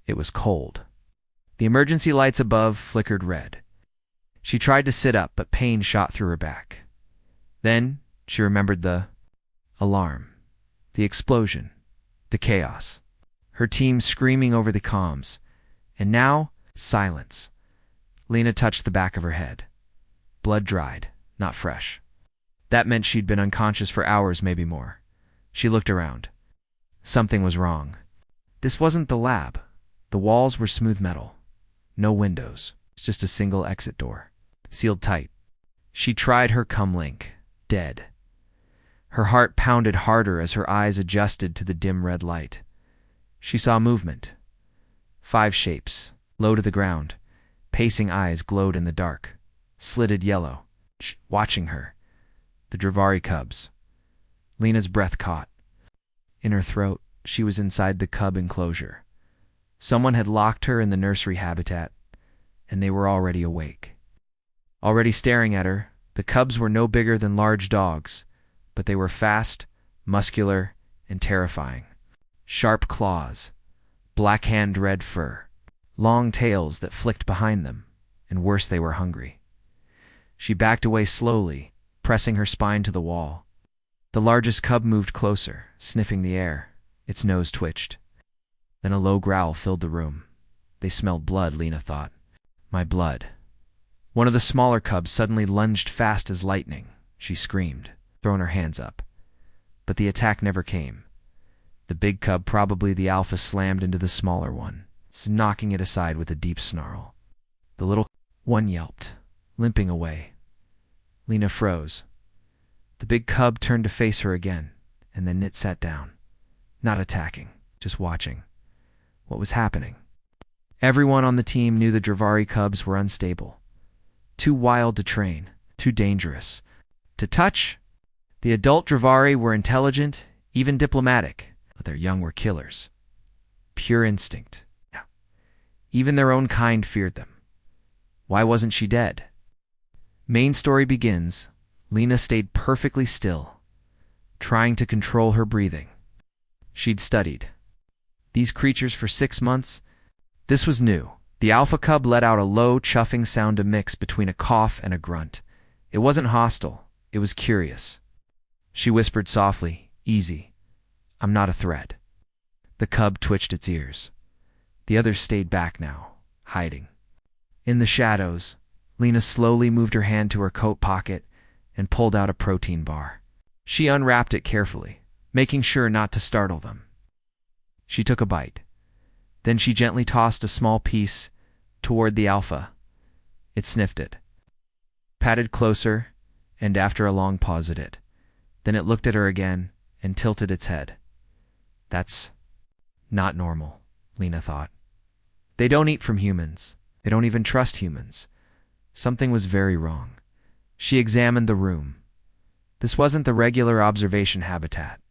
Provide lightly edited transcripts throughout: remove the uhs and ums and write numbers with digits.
It was cold. The emergency lights above flickered red. She tried to sit up, but pain shot through her back. Then she remembered the alarm, the explosion, the chaos. Her team screaming over the comms. And now, silence. Lena touched the back of her head. Blood dried, not fresh. That meant she'd been unconscious for hours, maybe more. She looked around. Something was wrong. This wasn't the lab. The walls were smooth metal. No windows, just a single exit door, sealed tight. She tried her comlink, dead. Her heart pounded harder as her eyes adjusted to the dim red light. She saw movement. 5 shapes, low to the ground. Pacing eyes glowed in the dark, slitted yellow, watching her. The Dravari cubs. Lena's breath caught. In her throat, she was inside the cub enclosure. Someone had locked her in the nursery habitat, and they were already awake. Already staring at her, the cubs were no bigger than large dogs, but they were fast, muscular, and terrifying. Sharp claws, black-hand red fur, long tails that flicked behind them, and worse, they were hungry. She backed away slowly, pressing her spine to the wall. The largest cub moved closer, sniffing the air. Its nose twitched. Then a low growl filled the room. They smelled blood, Lena thought. My blood. One of the smaller cubs suddenly lunged fast as lightning. She screamed, throwing her hands up. But the attack never came. The big cub, probably the alpha, slammed into the smaller one, knocking it aside with a deep snarl. The little one yelped, limping away. Lena froze. The big cub turned to face her again, and then it sat down. Not attacking, just watching. What was happening? Everyone on the team knew the Dravari cubs were unstable. Too wild to train, too dangerous. To touch? The adult Dravari were intelligent, even diplomatic, but their young were killers. Pure instinct. Even their own kind feared them. Why wasn't she dead? Main story begins. Lena stayed perfectly still, trying to control her breathing. She'd studied these creatures for 6 months. This was new. The alpha cub let out a low, chuffing sound, a mix between a cough and a grunt. It wasn't hostile. It was curious. She whispered softly, "Easy. I'm not a threat." The cub twitched its ears. The others stayed back now, hiding. In the shadows, Lena slowly moved her hand to her coat pocket and pulled out a protein bar. She unwrapped it carefully, making sure not to startle them. She took a bite. Then she gently tossed a small piece toward the alpha. It sniffed it, patted closer, and after a long pause at it. Then it looked at her again and tilted its head. That's not normal, Lena thought. They don't eat from humans. They don't even trust humans. Something was very wrong. She examined the room. This wasn't the regular observation habitat.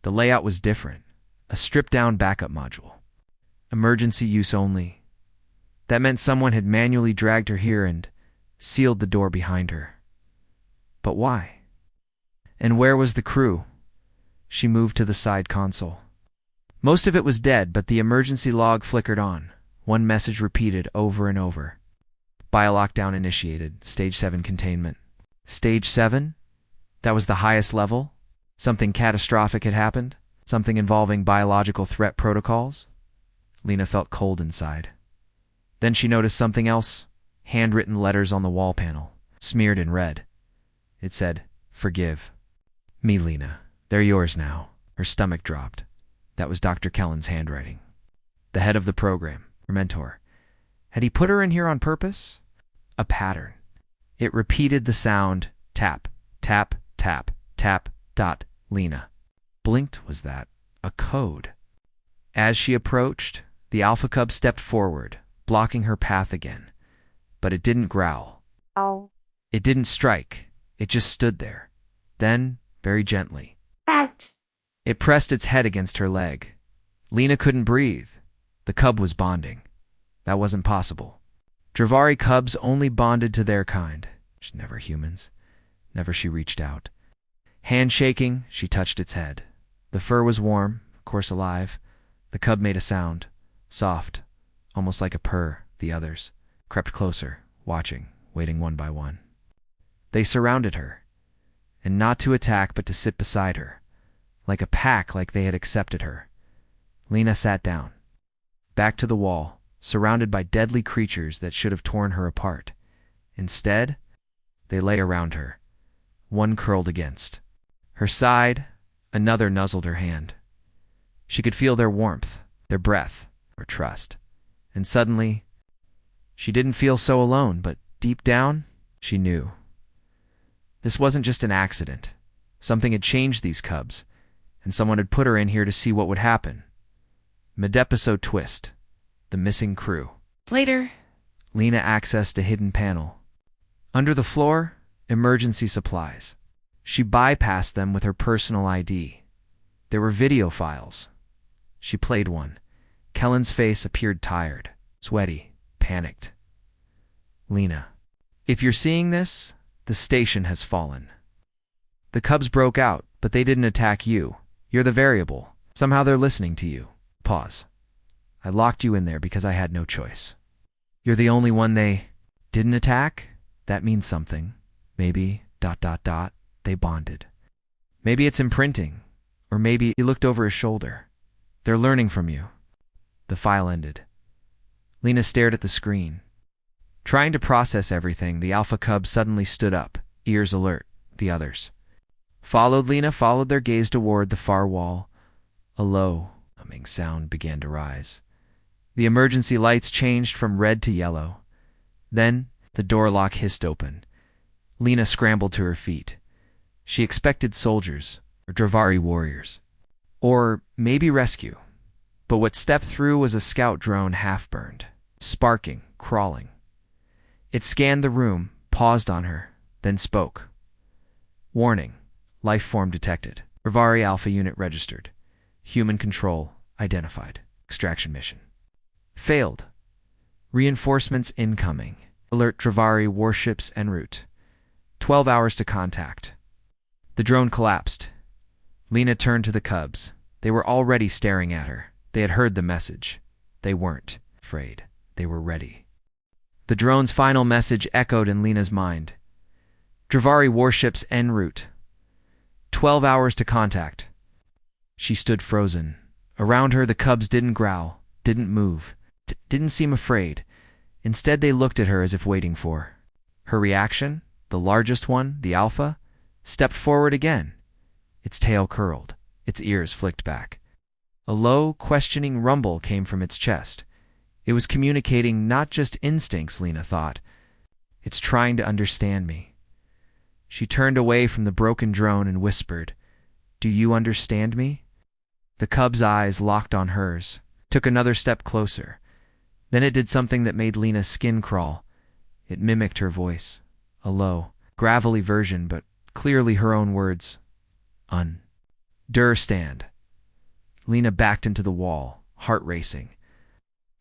The layout was different. A stripped-down backup module. Emergency use only. That meant someone had manually dragged her here and sealed the door behind her. But why? And where was the crew? She moved to the side console. Most of it was dead, but the emergency log flickered on. One message repeated over and over. Bio-lockdown initiated. Stage 7 containment. Stage 7? That was the highest level? Something catastrophic had happened? Something involving biological threat protocols? Lena felt cold inside. Then she noticed something else. Handwritten letters on the wall panel, smeared in red. It said, "Forgive me, Lena. They're yours now." Her stomach dropped. That was Dr. Kellen's handwriting. The head of the program, her mentor. Had he put her in here on purpose? A pattern. It repeated the sound, tap, tap, tap, tap, dot, Lena. Blinked. Was that a code? As she approached, the alpha cub stepped forward, blocking her path again. But it didn't growl. Ow. It didn't strike. It just stood there. Then, very gently, At. it pressed its head against her leg. Lena couldn't breathe. The cub was bonding. That wasn't possible. Dravari cubs only bonded to their kind. Never humans. Never. She reached out. Handshaking, she touched its head. The fur was warm, of course alive. The cub made a sound. Soft, almost like a purr, the others crept closer, watching, waiting one by one. They surrounded her, and not to attack but to sit beside her, like a pack, like they had accepted her. Lena sat down, back to the wall, surrounded by deadly creatures that should have torn her apart. Instead, they lay around her, one curled against her side, another nuzzled her hand. She could feel their warmth, their breath, or trust. And suddenly, she didn't feel so alone, but deep down, she knew. This wasn't just an accident. Something had changed these cubs, and someone had put her in here to see what would happen. Mid-episode twist. The missing crew. Later. Lena accessed a hidden panel. Under the floor, emergency supplies. She bypassed them with her personal ID. There were video files. She played one. Kellen's face appeared tired, sweaty, panicked. Lena, if you're seeing this, the station has fallen. The cubs broke out, but they didn't attack you. You're the variable. Somehow they're listening to you. Pause. I locked you in there because I had no choice. You're the only one they didn't attack? That means something. Maybe, ... they bonded. Maybe it's imprinting, or maybe he looked over his shoulder. They're learning from you. The file ended. Lena stared at the screen. Trying to process everything, the alpha cub suddenly stood up, ears alert. The others Lena followed their gaze toward the far wall. A low, humming sound began to rise. The emergency lights changed from red to yellow. Then, the door lock hissed open. Lena scrambled to her feet. She expected soldiers, or Dravari warriors, or maybe rescue. But what stepped through was a scout drone half-burned, sparking, crawling. It scanned the room, paused on her, then spoke. Warning. Life form detected. Dravari Alpha unit registered. Human control identified. Extraction mission failed. Reinforcements incoming. Alert Dravari warships en route. 12 hours to contact. The drone collapsed. Lena turned to the cubs. They were already staring at her. They had heard the message. They weren't afraid. They were ready. The drone's final message echoed in Lena's mind. Dravari warships en route. 12 hours to contact. She stood frozen. Around her, the cubs didn't growl, didn't move, didn't seem afraid. Instead, they looked at her as if waiting for her reaction. The largest one, the alpha, stepped forward again. Its tail curled, its ears flicked back. A low, questioning rumble came from its chest. It was communicating not just instincts, Lena thought. It's trying to understand me. She turned away from the broken drone and whispered, "Do you understand me?" The cub's eyes locked on hers, took another step closer. Then it did something that made Lena's skin crawl. It mimicked her voice, a low, gravelly version, but clearly her own words. Understand. Lena backed into the wall, heart racing.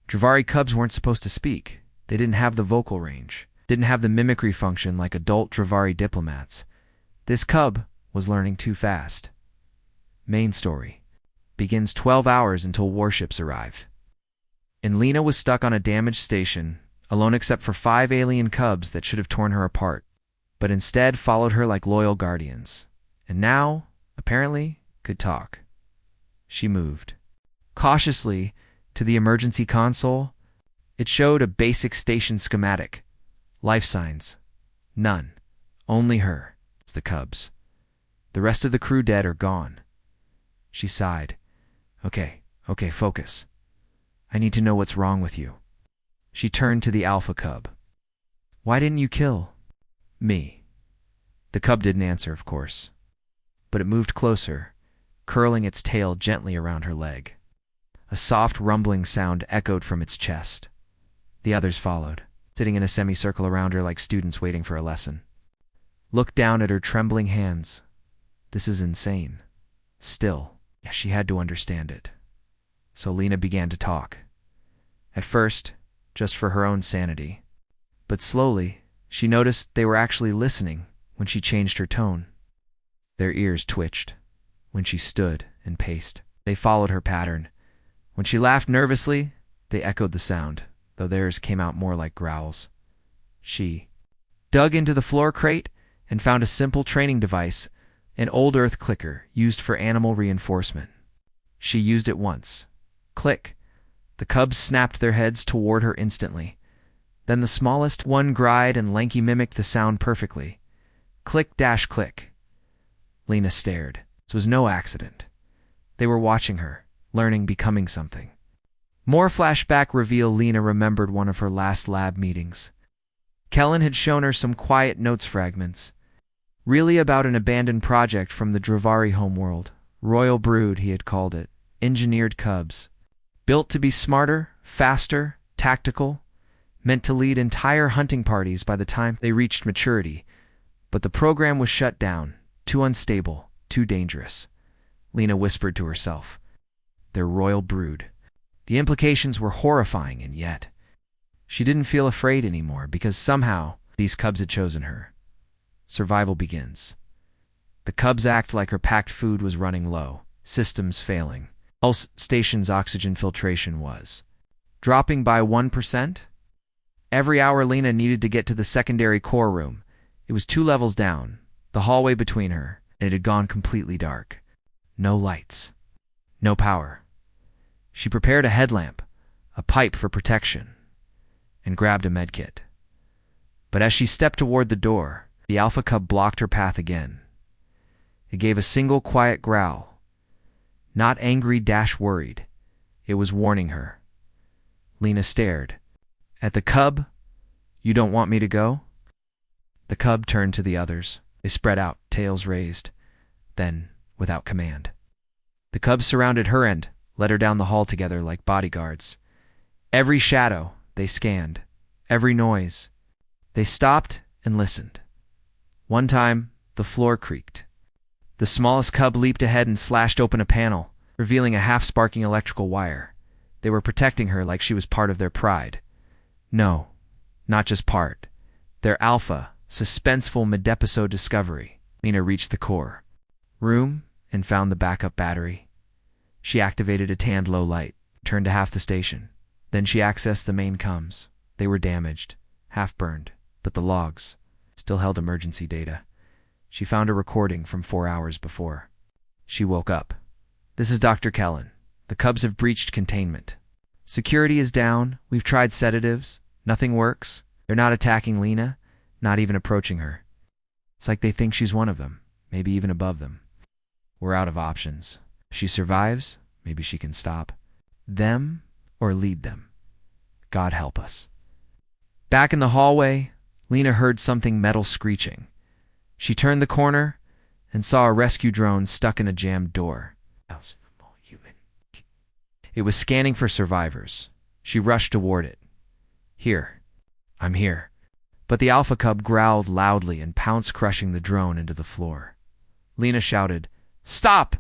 Dravari cubs weren't supposed to speak. They didn't have the vocal range, didn't have the mimicry function like adult Dravari diplomats. This cub was learning too fast. Main story. Begins 12 hours until warships arrived. And Lena was stuck on a damaged station, alone except for 5 alien cubs that should have torn her apart, but instead followed her like loyal guardians. And now, apparently, could talk. She moved. Cautiously, to the emergency console. It showed a basic station schematic. Life signs. None. Only her. It's the cubs. The rest of the crew dead or gone. She sighed. Okay, focus. I need to know what's wrong with you. She turned to the alpha cub. Why didn't you kill me? The cub didn't answer, of course, but it moved closer, curling its tail gently around her leg. A soft rumbling sound echoed from its chest. The others followed, sitting in a semicircle around her like students waiting for a lesson. Looked down at her trembling hands. This is insane. Still, she had to understand it. So Lena began to talk. At first, just for her own sanity. But slowly, she noticed they were actually listening when she changed her tone. Their ears twitched. When she stood and paced, they followed her pattern. When she laughed nervously, They echoed the sound, though theirs came out more like growls. She dug into the floor crate and found a simple training device, an old earth clicker used for animal reinforcement. She used it once. Click. The cubs snapped their heads toward her instantly. Then the smallest one, gried and lanky, mimicked the sound perfectly. Click-click. Lena stared. This was no accident. They were watching her, learning, becoming something. More flashback reveal. Lena remembered one of her last lab meetings. Kellen had shown her some quiet notes fragments, really about an abandoned project from the Dravari homeworld. Royal brood, he had called it. Engineered cubs. Built to be smarter, faster, tactical, meant to lead entire hunting parties by the time they reached maturity. But the program was shut down. Too unstable, too dangerous. Lena whispered to herself. Their royal brood. The implications were horrifying, and yet she didn't feel afraid anymore because somehow these cubs had chosen her. Survival begins. The cubs act like her packed food was running low, systems failing. Pulse station's oxygen filtration was dropping by 1%. Every hour Lena needed to get to the secondary core room. It was 2 levels down, the hallway between her, and it had gone completely dark. No lights. No power. She prepared a headlamp, a pipe for protection, and grabbed a medkit. But as she stepped toward the door, the alpha cub blocked her path again. It gave a single quiet growl. Not angry, worried. It was warning her. Lena stared. At the cub? You don't want me to go? The cub turned to the others. They spread out, tails raised. Then, without command, the cubs surrounded her and led her down the hall together like bodyguards. Every shadow they scanned, every noise. They stopped and listened. One time, the floor creaked. The smallest cub leaped ahead and slashed open a panel, revealing a half-sparking electrical wire. They were protecting her like she was part of their pride. No, not just part. Their alpha, suspenseful mid-episode discovery. Lena reached the core room and found the backup battery. She activated a tanned low light, turned to half the station. Then she accessed the main comms. They were damaged, half-burned, but the logs still held emergency data. She found a recording from 4 hours before. She woke up. This is Dr. Kellen. The cubs have breached containment. Security is down. We've tried sedatives. Nothing works. They're not attacking Lena, not even approaching her. It's like they think she's one of them, maybe even above them. We're out of options. If she survives, maybe she can stop them or lead them. God help us. Back in the hallway, Lena heard something metal screeching. She turned the corner and saw a rescue drone stuck in a jammed door. It was scanning for survivors. She rushed toward it. Here. I'm here. But the alpha cub growled loudly and pounced, crushing the drone into the floor. Lena shouted, "Stop!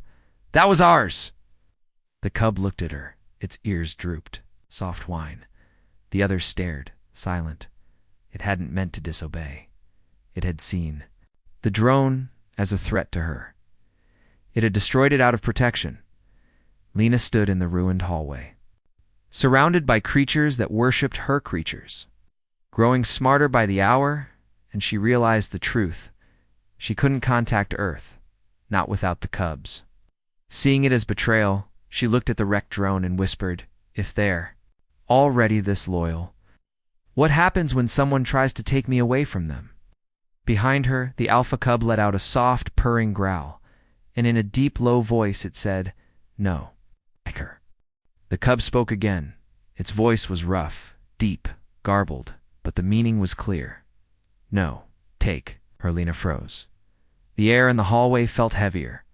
That was ours!" The cub looked at her. Its ears drooped. Soft whine. The others stared, silent. It hadn't meant to disobey. It had seen the drone as a threat to her. It had destroyed it out of protection. Lena stood in the ruined hallway, surrounded by creatures that worshipped her creatures, growing smarter by the hour, and she realized the truth. She couldn't contact Earth, not without the cubs. Seeing it as betrayal, she looked at the wrecked drone and whispered, "If they're already this loyal, what happens when someone tries to take me away from them?" Behind her, the alpha cub let out a soft, purring growl, and in a deep, low voice it said, "No, like her." The cub spoke again. Its voice was rough, deep, garbled, but the meaning was clear. "No, take." Lena froze. The air in the hallway felt heavier.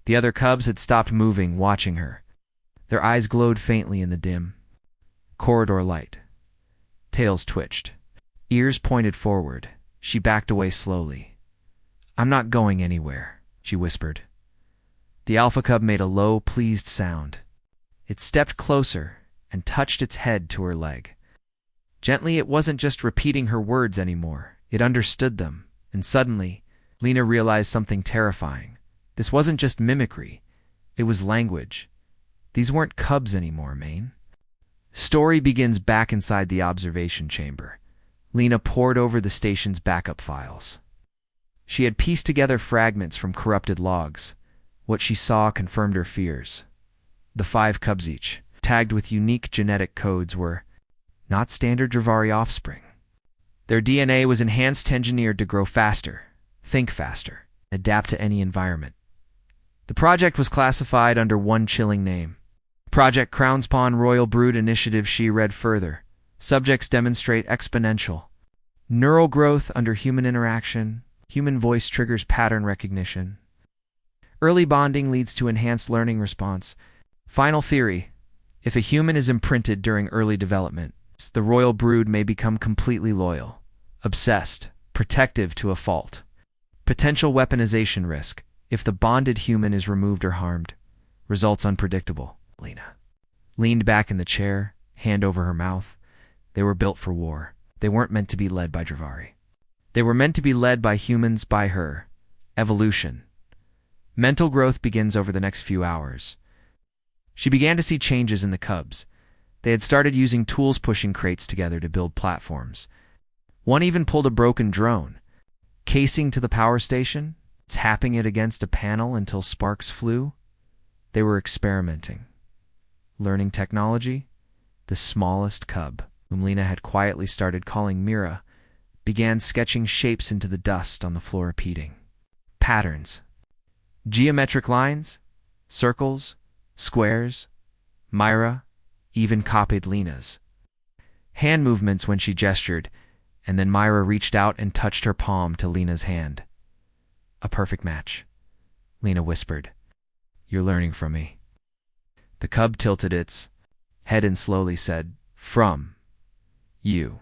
The other cubs had stopped moving, watching her. Their eyes glowed faintly in the dim corridor light. Tails twitched. Ears pointed forward. She backed away slowly. "I'm not going anywhere," she whispered. The alpha cub made a low, pleased sound. It stepped closer and touched its head to her leg. Gently, it wasn't just repeating her words anymore. It understood them, and suddenly, Lena realized something terrifying. This wasn't just mimicry. It was language. These weren't cubs anymore, Maine. Story begins back inside the observation chamber. Lena pored over the station's backup files. She had pieced together fragments from corrupted logs. What she saw confirmed her fears. The 5 cubs each, tagged with unique genetic codes, were not standard Dravari offspring. Their DNA was engineered to grow faster, think faster, adapt to any environment. The project was classified under one chilling name: Project Crownspawn Royal Brood Initiative. She read further. Subjects demonstrate exponential neural growth under human interaction. Human voice triggers pattern recognition. Early bonding leads to enhanced learning response. Final theory: if a human is imprinted during early development, the royal brood may become completely loyal, obsessed, protective to a fault. Potential weaponization risk: if the bonded human is removed or harmed. Results unpredictable. Lena leaned back in the chair, hand over her mouth. They were built for war. They weren't meant to be led by Dravari. They were meant to be led by humans, by her. Evolution. Mental growth begins over the next few hours. She began to see changes in the cubs. They had started using tools, pushing crates together to build platforms. One even pulled a broken drone, casing to the power station, tapping it against a panel until sparks flew. They were experimenting. Learning technology. The smallest cub, whom Lena had quietly started calling Mira, began sketching shapes into the dust on the floor, repeating patterns. Geometric lines, circles, squares. Myra even copied Lena's hand movements when she gestured, and then Myra reached out and touched her palm to Lena's hand. A perfect match. Lena whispered, "You're learning from me." The cub tilted its head and slowly said, "From you."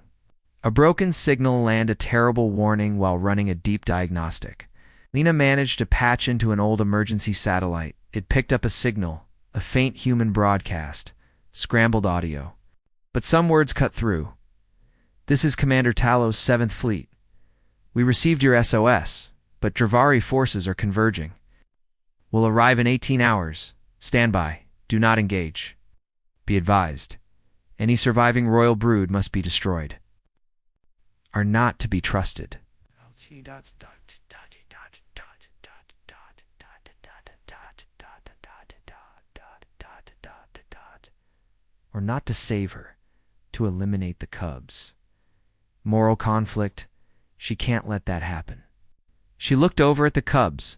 A broken signal landed, a terrible warning while running a deep diagnostic. Lena managed to patch into an old emergency satellite. It picked up a signal, a faint human broadcast, scrambled audio. But some words cut through. "This is Commander Talos' 7th Fleet. We received your SOS, but Dravari forces are converging. Will arrive in 18 hours. Stand by. Do not engage. Be advised. Any surviving royal brood must be destroyed. Are not to be trusted." Or not to save her, to eliminate the cubs. Moral conflict. She can't let that happen. She looked over at the cubs,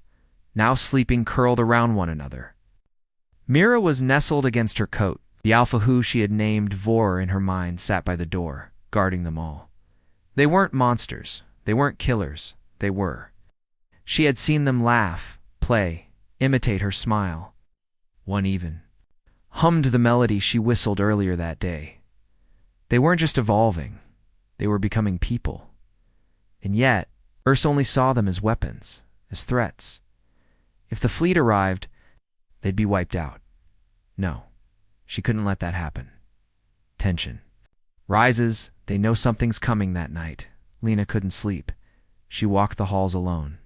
now sleeping curled around one another. Mira was nestled against her coat. The alpha, who she had named Vor in her mind, sat by the door, guarding them all. They weren't monsters. They weren't killers. They were. She had seen them laugh, play, imitate her smile. One even hummed the melody she whistled earlier that day. They weren't just evolving. They were becoming people. And yet, Earth only saw them as weapons, as threats. If the fleet arrived, they'd be wiped out. No, she couldn't let that happen. Tension rises. They know something's coming that night. Lena couldn't sleep. She walked the halls alone.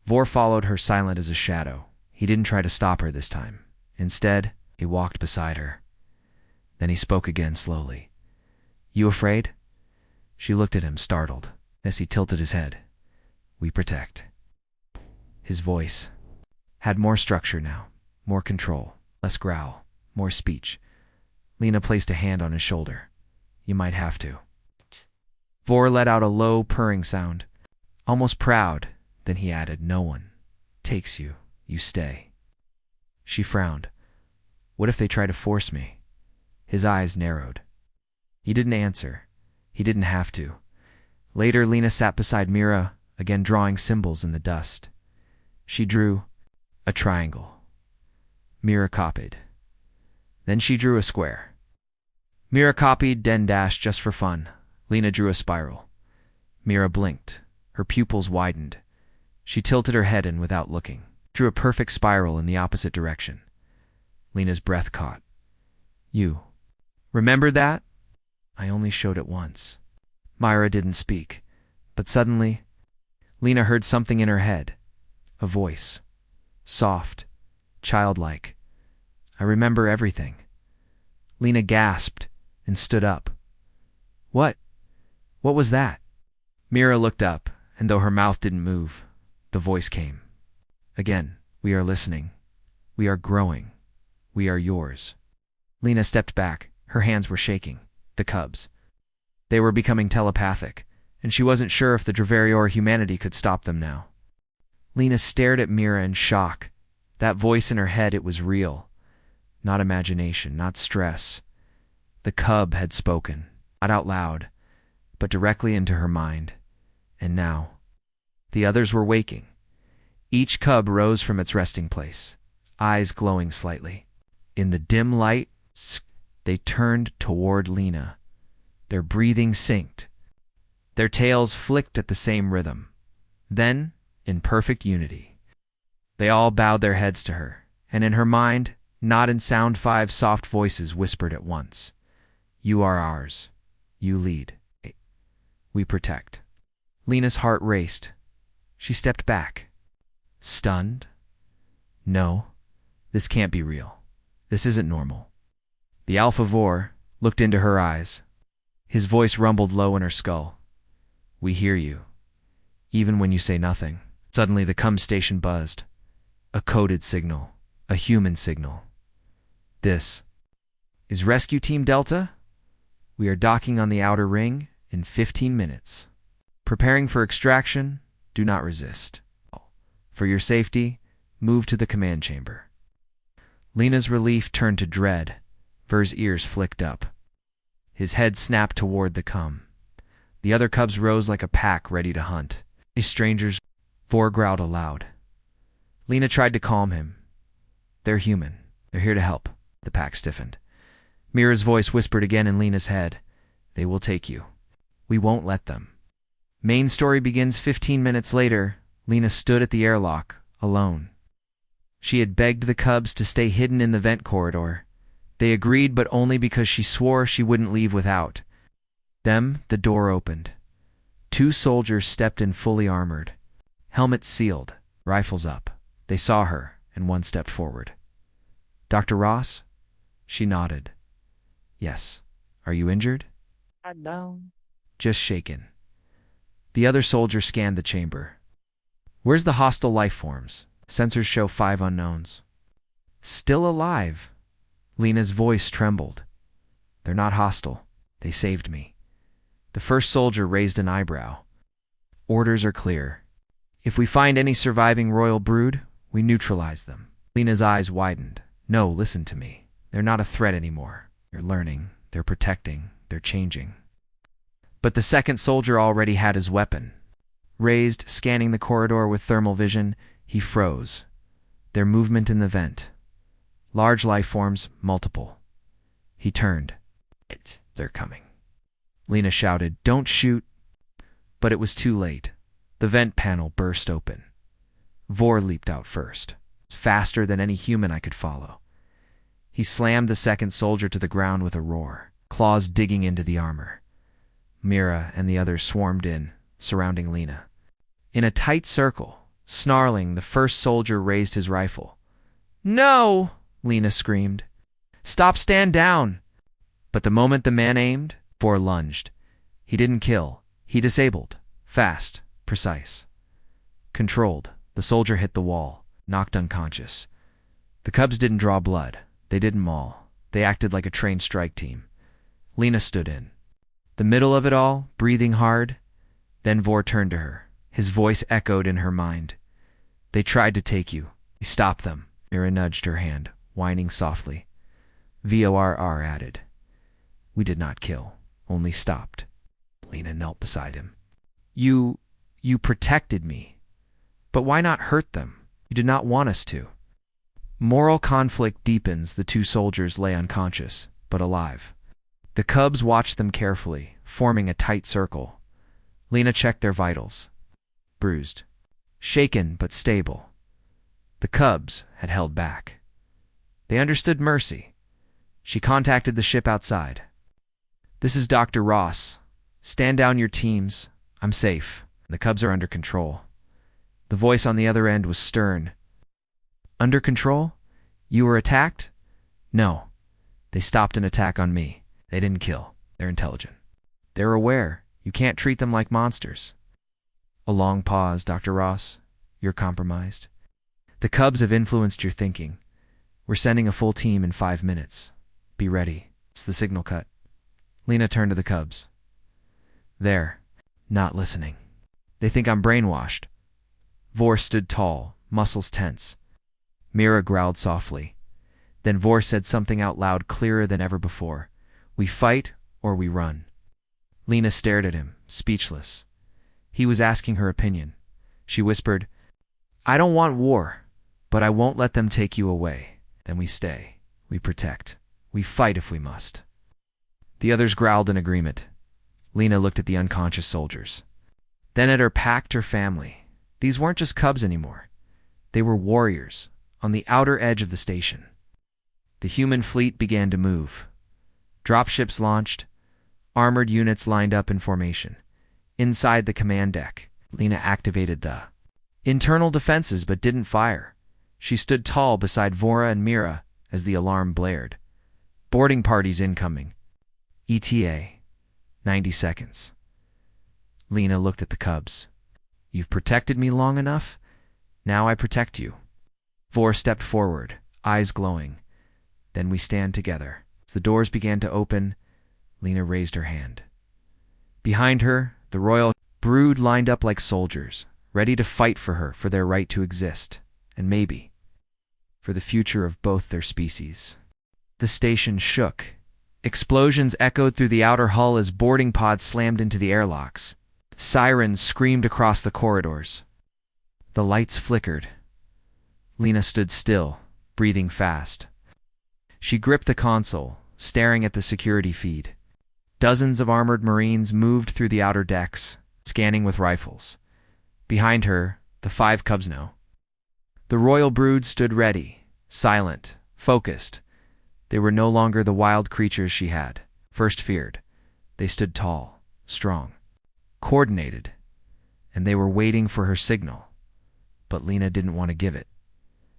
Vor followed her, silent as a shadow. He didn't try to stop her this time. Instead, he walked beside her. Then he spoke again slowly. "You afraid?" She looked at him, startled. As he tilted his head. "We protect." His voice had more structure now, more control, less growl, more speech. Lena placed a hand on his shoulder. "You might have to." Vor let out a low, purring sound, almost proud. Then he added, "No one takes you. You stay." She frowned. What if they try to force me? His eyes narrowed. He didn't answer. He didn't have to. Later, Lena sat beside Mira, again drawing symbols in the dust. She drew a triangle. Mira copied. Then she drew a square. Mira copied, then dashed just for fun. Lena drew a spiral. Mira blinked. Her pupils widened. She tilted her head in without looking, drew a perfect spiral in the opposite direction. Lena's breath caught. "You remember that?" "I only showed it once." Myra didn't speak, but suddenly, Lena heard something in her head. A voice. Soft, childlike. "I remember everything." Lena gasped. and stood up. What? What was that? Mira looked up, and though her mouth didn't move, the voice came. Again, we are listening. We are growing. We are yours. Lena stepped back. Her hands were shaking. The cubs. They were becoming telepathic, and she wasn't sure if the Dravari or humanity could stop them now. Lena stared at Mira in shock. That voice in her head, it was real. Not imagination, not stress. The cub had spoken, not out loud, but directly into her mind. And now, the others were waking. Each cub rose from its resting place, eyes glowing slightly. In the dim light, they turned toward Lena. Their breathing synced. Their tails flicked at the same rhythm. Then, in perfect unity, they all bowed their heads to her, and in her mind, not in sound, 5 soft voices whispered at once. You are ours. You lead. We protect. Lena's heart raced. She stepped back. Stunned? No, this can't be real. This isn't normal. The Alpha Vor looked into her eyes. His voice rumbled low in her skull. We hear you, even when you say nothing. Suddenly the com station buzzed. A coded signal. A human signal. This is Rescue Team Delta. We are docking on the outer ring in 15 minutes. Preparing for extraction, do not resist. For your safety, move to the command chamber. Lena's relief turned to dread. Ver's ears flicked up. His head snapped toward the cum. The other cubs rose like a pack ready to hunt. These strangers, Vor growled aloud. Lena tried to calm him. They're human. They're here to help. The pack stiffened. Mira's voice whispered again in Lena's head. They will take you. We won't let them. Main story begins 15 minutes later. Lena stood at the airlock, alone. She had begged the cubs to stay hidden in the vent corridor. They agreed, but only because she swore she wouldn't leave without them. The door opened. 2 soldiers stepped in, fully armored, helmets sealed, rifles up. They saw her, and one stepped forward. Dr. Ross? She nodded. Yes. Are you injured? No. Just shaken. The other soldier scanned the chamber. Where's the hostile life forms? Sensors show 5 unknowns. Still alive. Lena's voice trembled. They're not hostile. They saved me. The first soldier raised an eyebrow. Orders are clear. If we find any surviving royal brood, we neutralize them. Lena's eyes widened. No, listen to me. They're not a threat anymore. They're learning. They're protecting. They're changing. But the second soldier already had his weapon. Raised, scanning the corridor with thermal vision, he froze. Their movement in the vent. Large life forms, multiple. He turned. They're coming. Lena shouted, don't shoot. But it was too late. The vent panel burst open. Vor leaped out first, faster than any human I could follow. He slammed the second soldier to the ground with a roar, claws digging into the armor. Mira and the others swarmed in, surrounding Lena. In a tight circle, snarling, the first soldier raised his rifle. No! Lena screamed. Stop, stand down! But the moment the man aimed, Vor lunged. He didn't kill. He disabled. Fast, precise. Controlled, the soldier hit the wall, knocked unconscious. The cubs didn't draw blood. They didn't maul. They acted like a trained strike team. Lena stood in. The middle of it all, breathing hard. Then Vor turned to her. His voice echoed in her mind. They tried to take you. We stopped them. Mira nudged her hand, whining softly. Vorr added. We did not kill, only stopped. Lena knelt beside him. You protected me. But why not hurt them? You did not want us to. Moral conflict deepens. The 2 soldiers lay unconscious, but alive. The cubs watched them carefully, forming a tight circle. Lena checked their vitals. Bruised. Shaken, but stable. The cubs had held back. They understood mercy. She contacted the ship outside. This is Dr. Ross. Stand down your teams. I'm safe. The cubs are under control. The voice on the other end was stern. Under control? You were attacked? No. They stopped an attack on me. They didn't kill. They're intelligent. They're aware. You can't treat them like monsters. A long pause, Dr. Ross. You're compromised. The cubs have influenced your thinking. We're sending a full team in 5 minutes. Be ready. It's the signal cut. Lena turned to the cubs. They're not listening. They think I'm brainwashed. Vor stood tall, muscles tense. Mira growled softly. Then Vor said something out loud clearer than ever before. We fight or we run. Lena stared at him, speechless. He was asking her opinion. She whispered, I don't want war, but I won't let them take you away. Then we stay. We protect. We fight if we must. The others growled in agreement. Lena looked at the unconscious soldiers. Then at her packed her family. These weren't just cubs anymore. They were warriors on the outer edge of the station. The human fleet began to move. Dropships launched. Armored units lined up in formation. Inside the command deck, Lena activated the internal defenses but didn't fire. She stood tall beside Vora and Mira as the alarm blared. Boarding parties incoming. ETA. 90 seconds. Lena looked at the cubs. You've protected me long enough? Now I protect you. Vor stepped forward, eyes glowing. Then we stand together. As the doors began to open, Lena raised her hand. Behind her, the royal brood lined up like soldiers, ready to fight for her, for their right to exist, and maybe for the future of both their species. The station shook. Explosions echoed through the outer hull as boarding pods slammed into the airlocks. Sirens screamed across the corridors. The lights flickered. Lena stood still, breathing fast. She gripped the console, staring at the security feed. Dozens of armored Marines moved through the outer decks, scanning with rifles. Behind her, the 5 cubs now. The royal brood stood ready, silent, focused. They were no longer the wild creatures she had first feared. They stood tall, strong, coordinated, and they were waiting for her signal. But Lena didn't want to give it.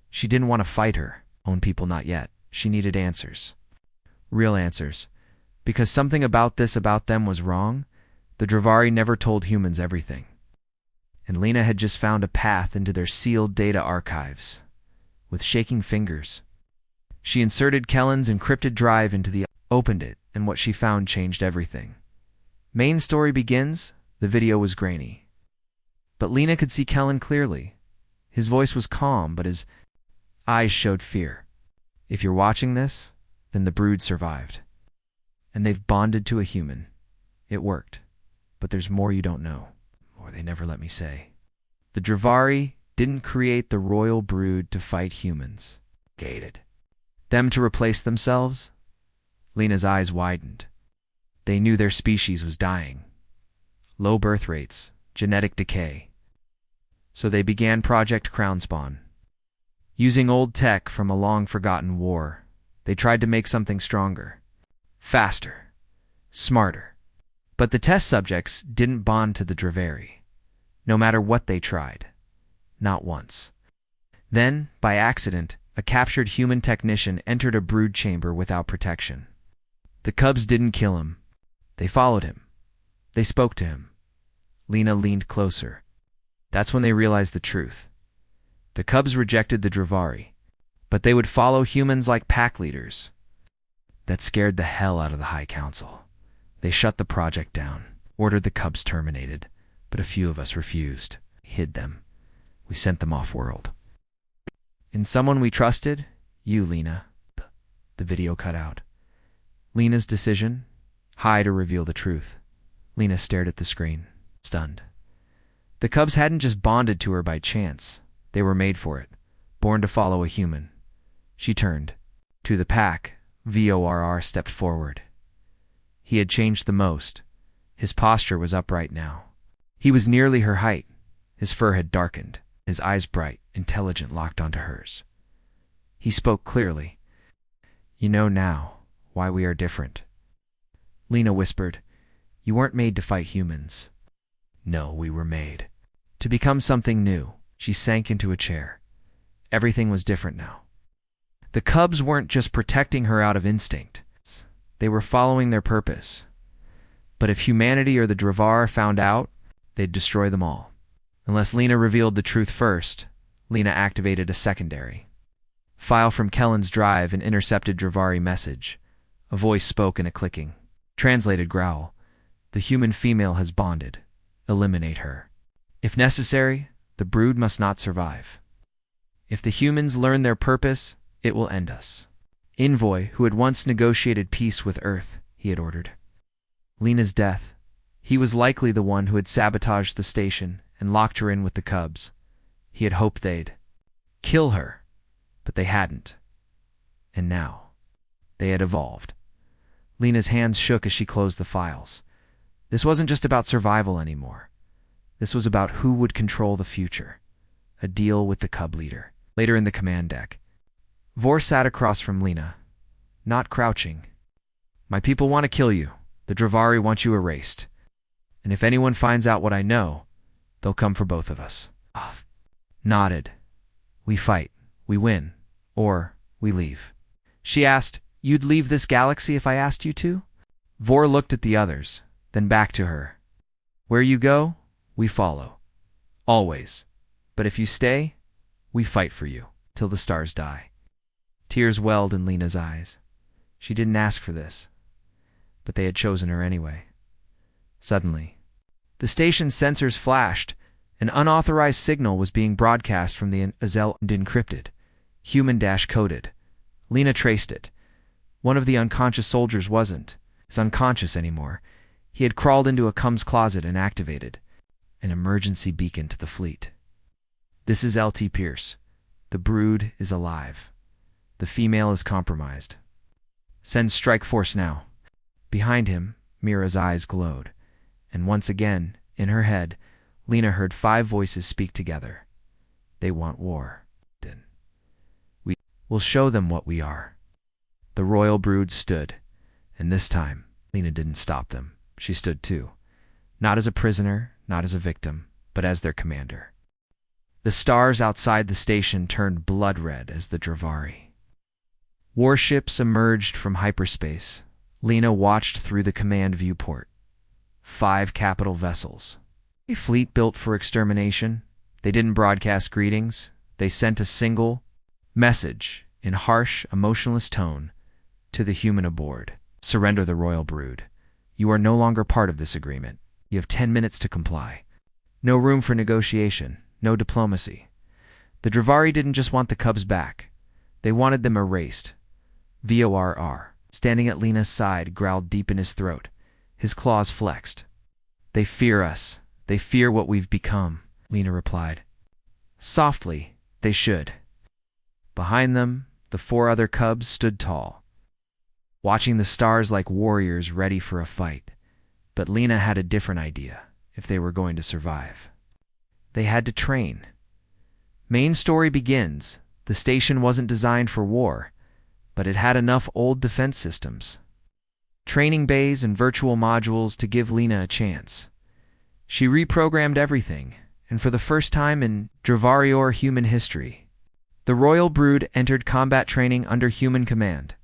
She didn't want to fight her own people, not yet. She needed answers. Real answers. Because something about them was wrong. The Dravari never told humans everything. And Lena had just found a path into their sealed data archives. With shaking fingers, she inserted Kellen's encrypted drive into the opened it, and what she found changed everything. Main story begins. The video was grainy. But Lena could see Kellen clearly. His voice was calm, but his eyes showed fear. If you're watching this, then the brood survived. And they've bonded to a human. It worked. But there's more you don't know. Or they never let me say. The Dravari didn't create the royal brood to fight humans. Gated them to replace themselves? Lena's eyes widened. They knew their species was dying. Low birth rates, genetic decay. So they began Project Crownspawn. Using old tech from a long-forgotten war, they tried to make something stronger, faster, smarter. But the test subjects didn't bond to the Dravari, no matter what they tried. Not once. Then, by accident, a captured human technician entered a brood chamber without protection. The cubs didn't kill him. They followed him. They spoke to him. Lena leaned closer. That's when they realized the truth. The cubs rejected the Dravari, but they would follow humans like pack leaders. That scared the hell out of the High Council. They shut the project down, ordered the cubs terminated, but a few of us refused, hid them. We sent them off-world. In someone we trusted, you, Lena. The video cut out. Lena's decision? Hide or reveal the truth. Lena stared at the screen, stunned. The cubs hadn't just bonded to her by chance. They were made for it, born to follow a human. She turned. To the pack, VORR stepped forward. He had changed the most. His posture was upright now. He was nearly her height. His fur had darkened, his eyes bright, intelligent, locked onto hers. He spoke clearly. You know now why we are different. Lena whispered, You weren't made to fight humans. No, we were made to become something new. She sank into a chair. Everything was different now. The cubs weren't just protecting her out of instinct. They were following their purpose. But if humanity or the Dravar found out, they'd destroy them all. Unless Lena revealed the truth first, Lena activated a secondary file from Kellen's drive and intercepted Dravari message. A voice spoke in a clicking, translated growl. The human female has bonded. Eliminate her. If necessary, the brood must not survive. If the humans learn their purpose, it will end us. Envoy, who had once negotiated peace with Earth, he had ordered. Lena's death. He was likely the one who had sabotaged the station and locked her in with the cubs. He had hoped they'd kill her, but they hadn't. And now, they had evolved. Lena's hands shook as she closed the files. This wasn't just about survival anymore. This was about who would control the future. A deal with the cub leader. Later in the command deck, Vor sat across from Lena, not crouching. My people want to kill you. The Dravari want you erased. And if anyone finds out what I know, they'll come for both of us. Nodded. We fight. We win. Or we leave. She asked, You'd leave this galaxy if I asked you to? Vor looked at the others, then back to her. Where you go, we follow. Always. But if you stay, we fight for you, till the stars die. Tears welled in Lena's eyes. She didn't ask for this, but they had chosen her anyway. Suddenly, the station's sensors flashed. An unauthorized signal was being broadcast from the Azel and encrypted, human-coded. Lena traced it. One of the unconscious soldiers wasn't unconscious anymore. He had crawled into a cum's closet and activated an emergency beacon to the fleet. This is LT Pierce. The brood is alive. The female is compromised. Send strike force now. Behind him, Mira's eyes glowed, and once again, in her head, Lena heard 5 voices speak together. They want war. We will show them what we are. The royal brood stood, and this time, Lena didn't stop them. She stood too. Not as a prisoner, not as a victim, but as their commander. The stars outside the station turned blood red as the Dravari. Warships emerged from hyperspace. Lena watched through the command viewport. 5 capital vessels. A fleet built for extermination. They didn't broadcast greetings. They sent a single message in harsh, emotionless tone to the human aboard. Surrender the royal brood. You are no longer part of this agreement. You have 10 minutes to comply. No room for negotiation. No diplomacy. The Dravari didn't just want the cubs back. They wanted them erased. VORR, standing at Lena's side, growled deep in his throat. His claws flexed. They fear us. They fear what we've become, Lena replied. Softly, they should. Behind them, the 4 other cubs stood tall, watching the stars like warriors ready for a fight. But Lena had a different idea if they were going to survive. They had to train. Main story begins. The station wasn't designed for war, but it had enough old defense systems, training bays and virtual modules to give Lena a chance. She reprogrammed everything, and for the first time in Dravarior human history, the royal brood entered combat training under human command.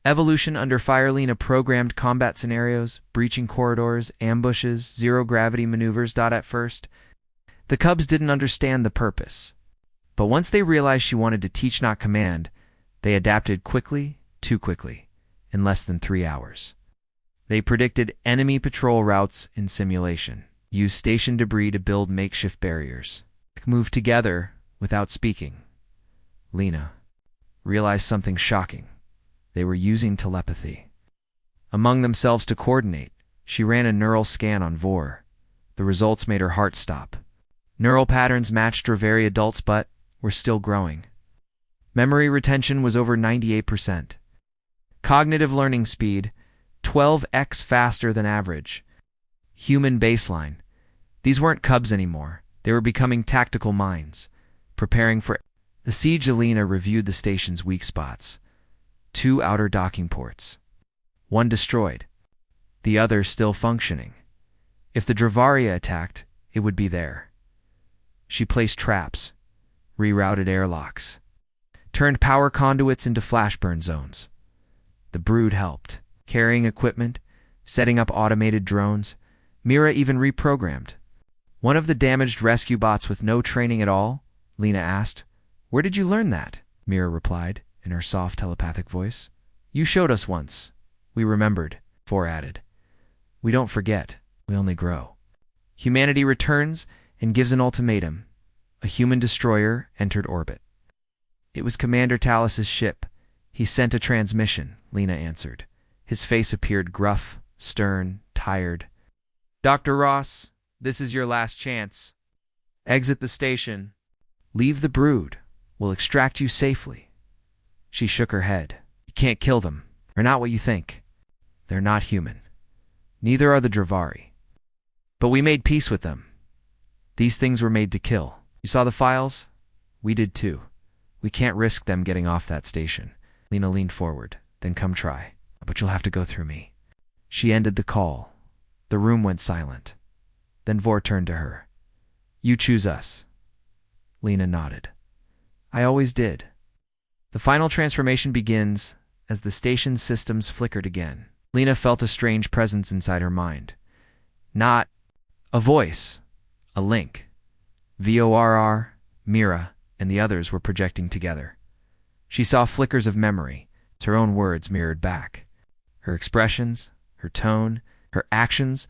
Evolution under fire. Lena programmed combat scenarios, breaching corridors, ambushes, zero-gravity maneuvers. At first, the cubs didn't understand the purpose. But once they realized she wanted to teach, not command, they adapted quickly, too quickly, in less than 3 hours. They predicted enemy patrol routes in simulation, used station debris to build makeshift barriers, moved together without speaking. Lena realized something shocking. They were using telepathy among themselves to coordinate. She ran a neural scan on Vor. The results made her heart stop. Neural patterns matched Dravari adults but were still growing. Memory retention was over 98%. Cognitive learning speed, 12x faster than average. Human baseline. These weren't cubs anymore. They were becoming tactical minds, preparing for the siege. Lena reviewed the station's weak spots. 2 outer docking ports. 1 destroyed. The other still functioning. If the Dravari attacked, it would be there. She placed traps, rerouted airlocks, turned power conduits into flashburn zones. The brood helped. carrying equipment, setting up automated drones. Mira even reprogrammed. One of the damaged rescue bots with no training at all? Lena asked. Where did you learn that? Mira replied, in her soft telepathic voice. You showed us once. We remembered, Four added. We don't forget, we only grow. Humanity returns and gives an ultimatum. A human destroyer entered orbit. It was Commander Talus's ship. He sent a transmission, Lena answered. His face appeared gruff, stern, tired. Dr. Ross, this is your last chance. Exit the station. Leave the brood. We'll extract you safely. She shook her head. You can't kill them. They're not what you think. They're not human. Neither are the Dravari. But we made peace with them. These things were made to kill. You saw the files? We did too. We can't risk them getting off that station. Lena leaned forward. Then come try. But you'll have to go through me. She ended the call. The room went silent. Then Vor turned to her. You choose us. Lena nodded. I always did. The final transformation begins as the station's systems flickered again. Lena felt a strange presence inside her mind. Not a voice, a link. VORR, Mira, and the others were projecting together. She saw flickers of memory, her own words mirrored back. Her expressions, her tone, her actions,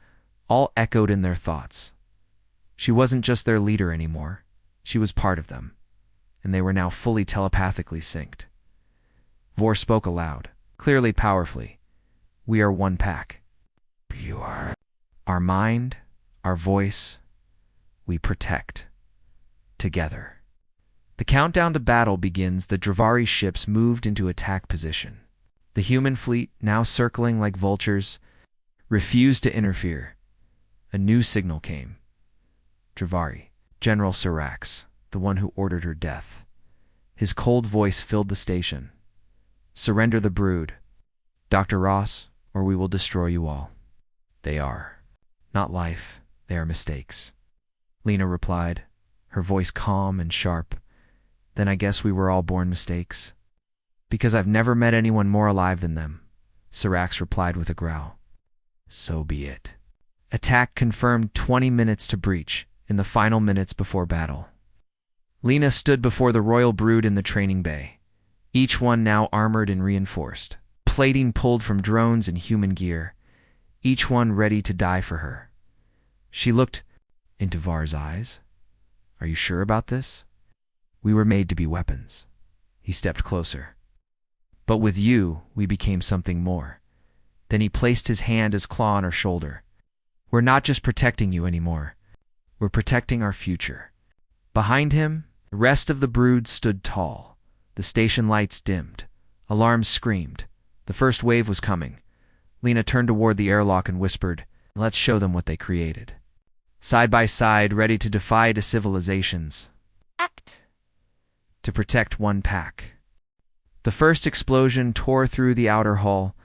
all echoed in their thoughts. She wasn't just their leader anymore. She was part of them, and they were now fully telepathically synced. Vor spoke aloud, clearly, powerfully. We are one pack. You are. Our mind, our voice, we protect. Together. The countdown to battle begins. The Dravari ships moved into attack position. The human fleet, now circling like vultures, refused to interfere. A new signal came. Dravari, General Sirax, the one who ordered her death. His cold voice filled the station. Surrender the brood, Dr. Ross, or we will destroy you all. They are. Not life, they are mistakes. Lena replied, her voice calm and sharp. Then I guess we were all born mistakes. Because I've never met anyone more alive than them, Sirax replied with a growl. So be it. Attack confirmed 20 minutes to breach, in the final minutes before battle. Lena stood before the royal brood in the training bay, each one now armored and reinforced, plating pulled from drones and human gear, each one ready to die for her. She looked into Var's eyes. Are you sure about this? We were made to be weapons. He stepped closer. But with you, we became something more. Then he placed his hand as claw on her shoulder. We're not just protecting you anymore. We're protecting our future. Behind him, the rest of the brood stood tall. The station lights dimmed. Alarms screamed. The first wave was coming. Lena turned toward the airlock and whispered, let's show them what they created. Side by side, ready to defy the civilizations. Act. To protect one pack. The first explosion tore through the outer hall.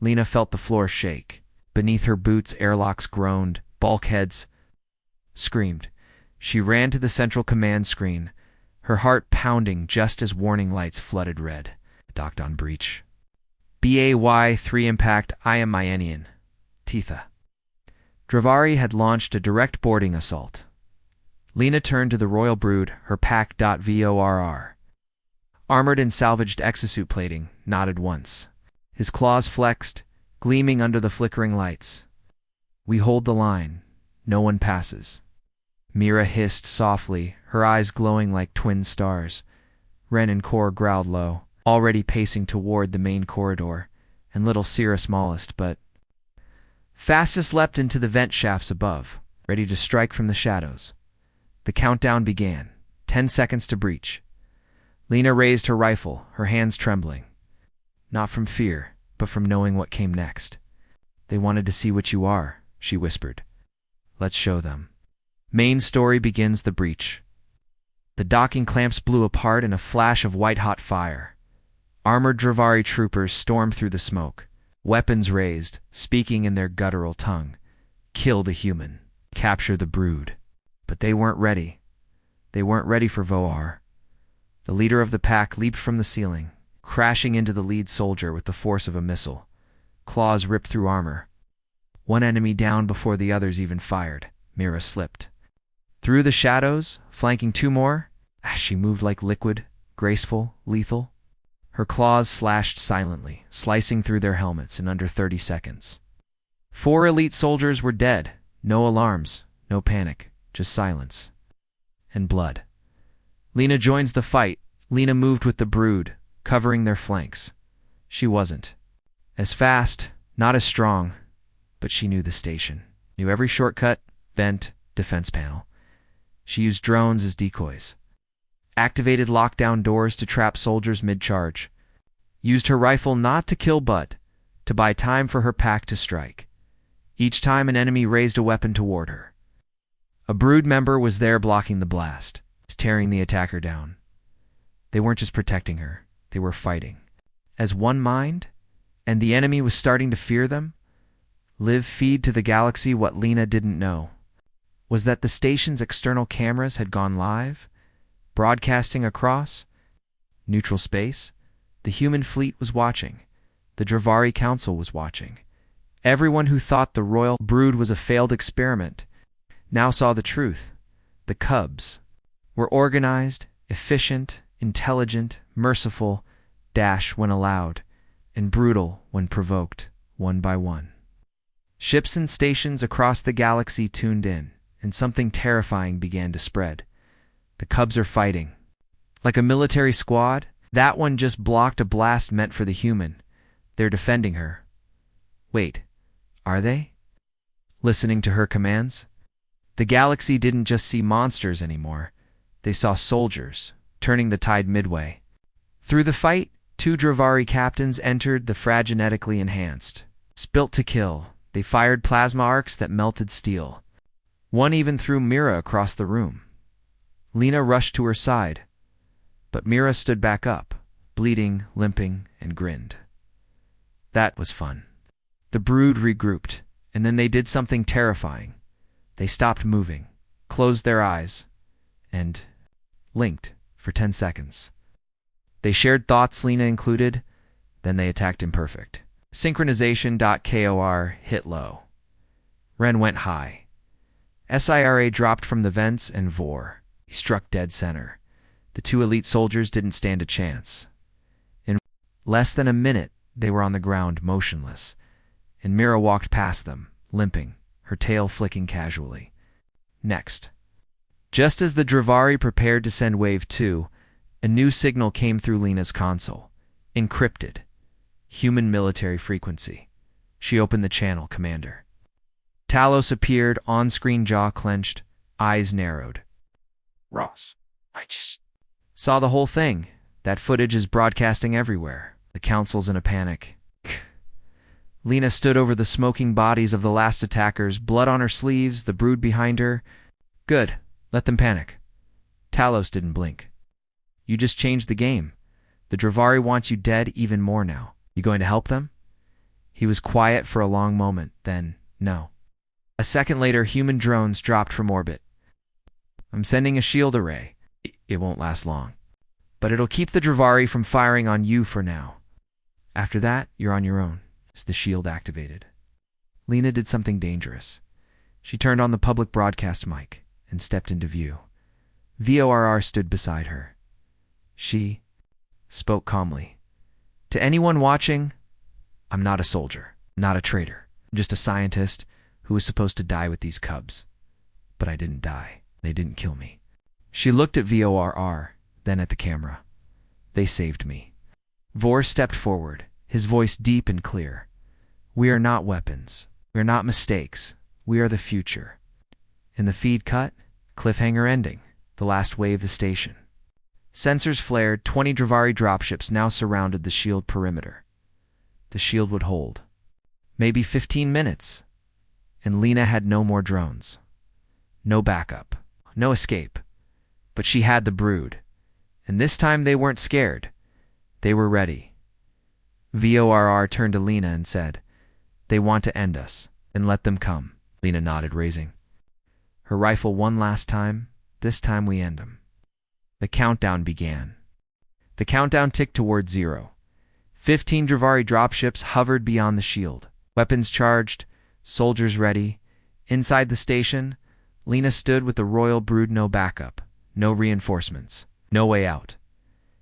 Lena felt the floor shake. Beneath her boots, airlocks groaned, bulkheads screamed. She ran to the central command screen, her heart pounding just as warning lights flooded red. Docked on breach. BAY-3 impact. I am Myenian. Titha. Dravari had launched a direct boarding assault. Lena turned to the royal brood, her pack.VORR. Armored in salvaged exosuit plating, nodded once. His claws flexed, gleaming under the flickering lights. We hold the line. No one passes. Mira hissed softly, her eyes glowing like twin stars. Ren and Kor growled low, already pacing toward the main corridor, and little Sira smallest, but Fastest leapt into the vent shafts above, ready to strike from the shadows. The countdown began. 10 seconds to breach. Lena raised her rifle, her hands trembling. Not from fear, but from knowing what came next. They wanted to see what you are, she whispered. Let's show them. Main story begins. The breach. The docking clamps blew apart in a flash of white-hot fire. Armored Dravari troopers stormed through the smoke, weapons raised, speaking in their guttural tongue. Kill the human. Capture the brood. But they weren't ready. They weren't ready for Voar. The leader of the pack leaped from the ceiling, crashing into the lead soldier with the force of a missile. claws ripped through armor. One enemy down before the others even fired. Mira slipped through the shadows, flanking two more. She moved like liquid, graceful, lethal. Her claws slashed silently, slicing through their helmets in under 30 seconds. 4 elite soldiers were dead. No alarms, no panic, just silence. And blood. Lena joins the fight. Lena moved with the brood, covering their flanks. She wasn't as fast, not as strong, but she knew the station, knew every shortcut, vent, defense panel. She used drones as decoys, activated lockdown doors to trap soldiers mid-charge, used her rifle not to kill but to buy time for her pack to strike. Each time an enemy raised a weapon toward her, a brood member was there blocking the blast, tearing the attacker down. They weren't just protecting her, they were fighting as one mind, and the enemy was starting to fear them. Live feed to the galaxy. What Lena didn't know was that the station's external cameras had gone live, broadcasting across neutral space. The human fleet was watching. The Dravari Council was watching. Everyone who thought the royal brood was a failed experiment now saw the truth. The cubs were organized, efficient, intelligent, merciful, dash when allowed, and brutal when provoked, one by one. Ships and stations across the galaxy tuned in, and something terrifying began to spread. The cubs are fighting. Like a military squad, that one just blocked a blast meant for the human. They're defending her. Wait, are they? Listening to her commands? The galaxy didn't just see monsters anymore. They saw soldiers, turning the tide midway. Through the fight, 2 Dravari captains entered the genetically enhanced. Built to kill, they fired plasma arcs that melted steel. One even threw Mira across the room. Lena rushed to her side, but Mira stood back up, bleeding, limping, and grinned. That was fun. The brood regrouped, and then they did something terrifying. They stopped moving, closed their eyes, and linked for 10 seconds. They shared thoughts, Lena included, then they attacked imperfect. Synchronization.kor hit low. Ren went high. SIRA dropped from the vents and Vor. He struck dead center. The 2 elite soldiers didn't stand a chance. In less than a minute, they were on the ground, motionless, and Mira walked past them, limping, her tail flicking casually. Next. Just as the Dravari prepared to send Wave 2, a new signal came through Lena's console. Encrypted. Human military frequency. She opened the channel, Commander. Talos appeared, on-screen, jaw clenched, eyes narrowed. Ross, I just Saw the whole thing. That footage is broadcasting everywhere. The council's in a panic. Lena stood over the smoking bodies of the last attackers, blood on her sleeves, the brood behind her. Good. Let them panic. Talos didn't blink. You just changed the game. The Dravari wants you dead even more now. You going to help them? He was quiet for a long moment, then, no. A second later, human drones dropped from orbit. I'm sending a shield array. It won't last long. But it'll keep the Dravari from firing on you for now. After that, you're on your own. As the shield activated, Lena did something dangerous. She turned on the public broadcast mic and stepped into view. VORR stood beside her. She spoke calmly. To anyone watching, I'm not a soldier, not a traitor. I'm just a scientist who was supposed to die with these cubs. But I didn't die. They didn't kill me. She looked at VORR, then at the camera. They saved me. Vor stepped forward, his voice deep and clear. We are not weapons. We are not mistakes. We are the future. In the feed cut, cliffhanger ending, the last wave the station. Sensors flared, 20 Dravari dropships now surrounded the shield perimeter. The shield would hold. Maybe 15 minutes. And Lena had no more drones. No backup. No escape. But she had the brood. And this time they weren't scared. They were ready. VORR turned to Lena and said, They want to end us. Then let them come. Lena nodded, raising her rifle one last time. This time we end them. The countdown began. The countdown ticked toward 0. 15 Dravari dropships hovered beyond the shield, weapons charged, soldiers ready. Inside the station, Lena stood with the royal brood, no backup, no reinforcements, no way out.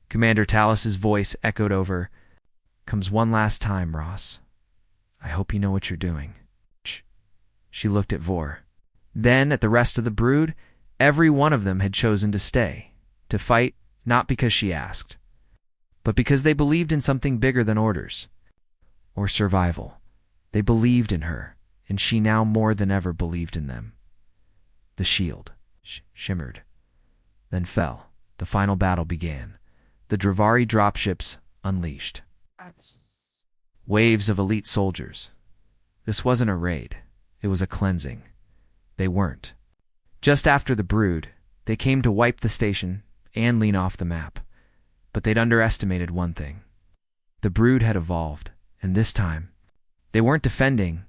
Commander Talus's voice echoed over, "Comes one last time, Ross. I hope you know what you're doing." She looked at Vor. Then at the rest of the brood. Every one of them had chosen to stay, to fight, not because she asked, but because they believed in something bigger than orders or survival. They believed in her, and she now more than ever believed in them. The shield shimmered, then fell. The final battle began. The Dravari dropships unleashed. Waves of elite soldiers. This wasn't a raid. It was a cleansing. They weren't. Just after the brood, they came to wipe the station and Lena off the map. But they'd underestimated one thing. The brood had evolved, and this time, they weren't defending,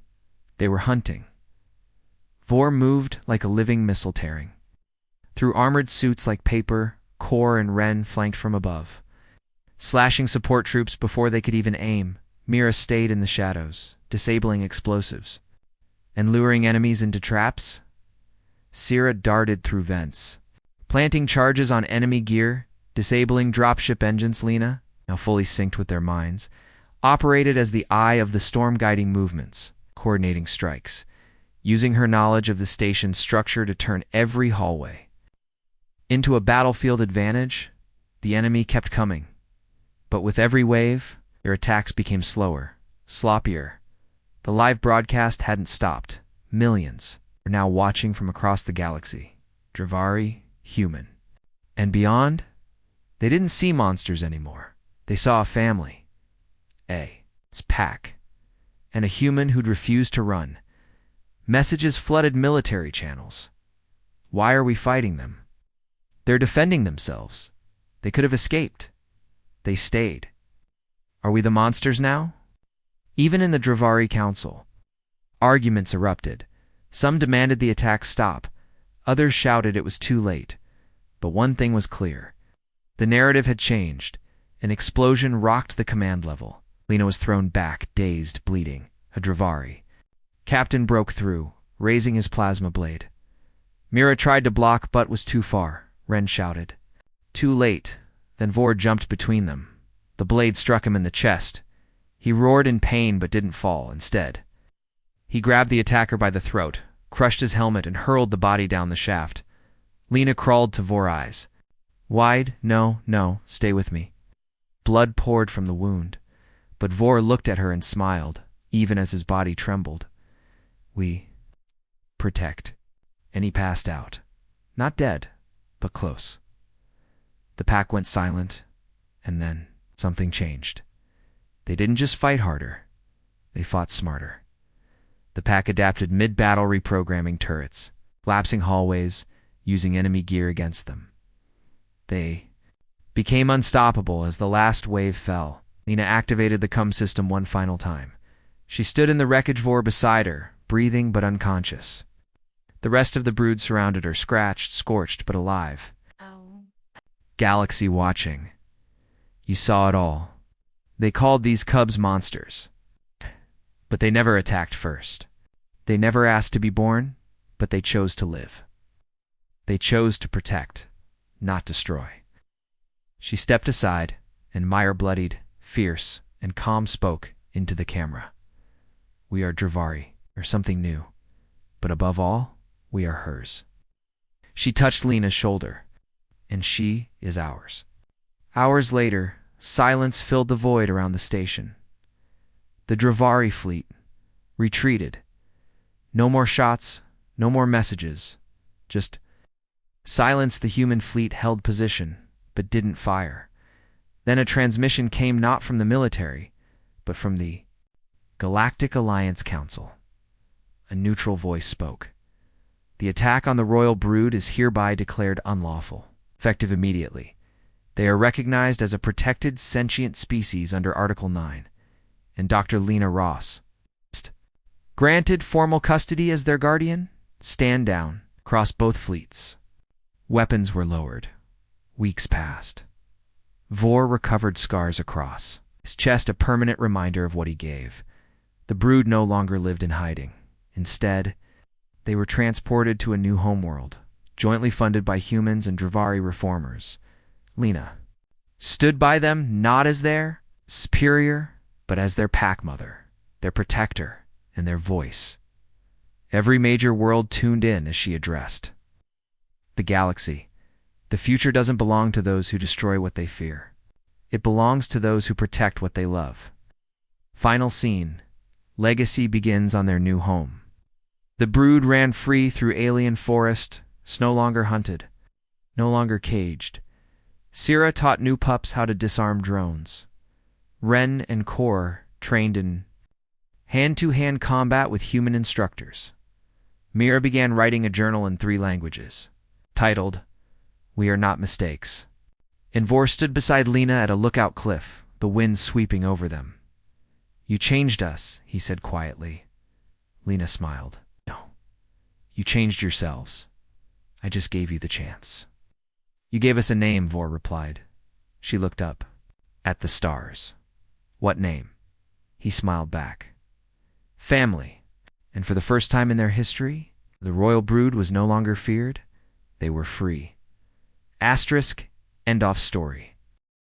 they were hunting. Vor moved like a living missile tearing. Through armored suits like paper, Kor and Ren flanked from above. Slashing support troops before they could even aim, Mira stayed in the shadows, disabling explosives. And luring enemies into traps? Sierra darted through vents, planting charges on enemy gear, disabling dropship engines. Lena, now fully synced with their minds, operated as the eye of the storm, guiding movements, coordinating strikes, using her knowledge of the station's structure to turn every hallway into a battlefield advantage. The enemy kept coming, but with every wave, their attacks became slower, sloppier. The live broadcast hadn't stopped. Millions were now watching from across the galaxy. Dravari, human. And beyond, they didn't see monsters anymore. They saw a family. Its pack. And a human who'd refused to run. Messages flooded military channels. Why are we fighting them? They're defending themselves. They could have escaped. They stayed. Are we the monsters now? Even in the Dravari Council, arguments erupted. Some demanded the attack stop. Others shouted it was too late. But one thing was clear. The narrative had changed. An explosion rocked the command level. Lena was thrown back, dazed, bleeding. A Dravari. Captain broke through, raising his plasma blade. Mira tried to block but was too far. Ren shouted. Too late. Then Vor jumped between them. The blade struck him in the chest. He roared in pain but didn't fall. Instead, he grabbed the attacker by the throat, crushed his helmet, and hurled the body down the shaft. Lena crawled to Vor's eyes. Wide? No, stay with me. Blood poured from the wound, but Vor looked at her and smiled, even as his body trembled. We protect. And he passed out. Not dead, but close. The pack went silent, and then something changed. They didn't just fight harder, they fought smarter. The pack adapted mid-battle, reprogramming turrets, collapsing hallways, using enemy gear against them. They became unstoppable as the last wave fell. Lena activated the CUM system one final time. She stood in the wreckage, Vor beside her, breathing but unconscious. The rest of the brood surrounded her, scratched, scorched, but alive. Galaxy watching. You saw it all. They called these cubs monsters. But they never attacked first. They never asked to be born, but they chose to live. They chose to protect, not destroy. She stepped aside, and mire-bloodied, fierce, and calm spoke into the camera. We are Dravari, or something new. But above all, we are hers. She touched Lena's shoulder, and she is ours. Hours later, silence filled the void around the station. The Dravari fleet retreated. No more shots, no more messages. Just silence. The human fleet held position, but didn't fire. Then a transmission came, not from the military, but from the Galactic Alliance Council. A neutral voice spoke. The attack on the royal brood is hereby declared unlawful, effective immediately. They are recognized as a protected sentient species under Article 9. And Dr. Lena Ross, granted formal custody as their guardian. Stand down. Across both fleets. Weapons were lowered. Weeks passed. Vor recovered scars across. his chest a permanent reminder of what he gave. The brood no longer lived in hiding. Instead, they were transported to a new homeworld, jointly funded by humans and Dravari reformers. Lena stood by them not as their superior, but as their pack mother, their protector, and their voice. Every major world tuned in as she addressed the galaxy. The future doesn't belong to those who destroy what they fear. It belongs to those who protect what they love. Final scene. Legacy begins on their new home. The brood ran free through alien forest, no longer hunted, no longer caged. Syrah taught new pups how to disarm drones. Ren and Kor trained in hand-to-hand combat with human instructors. Mira began writing a journal in 3 languages, titled, "We Are Not Mistakes." Envor stood beside Lena at a lookout cliff, the wind sweeping over them. "You changed us," he said quietly. Lena smiled. "No. You changed yourselves. I just gave you the chance." "You gave us a name," Vor replied. She looked up at the stars. "What name?" He smiled back. "Family." And for the first time in their history, the royal brood was no longer feared. They were free. Asterisk, end of story.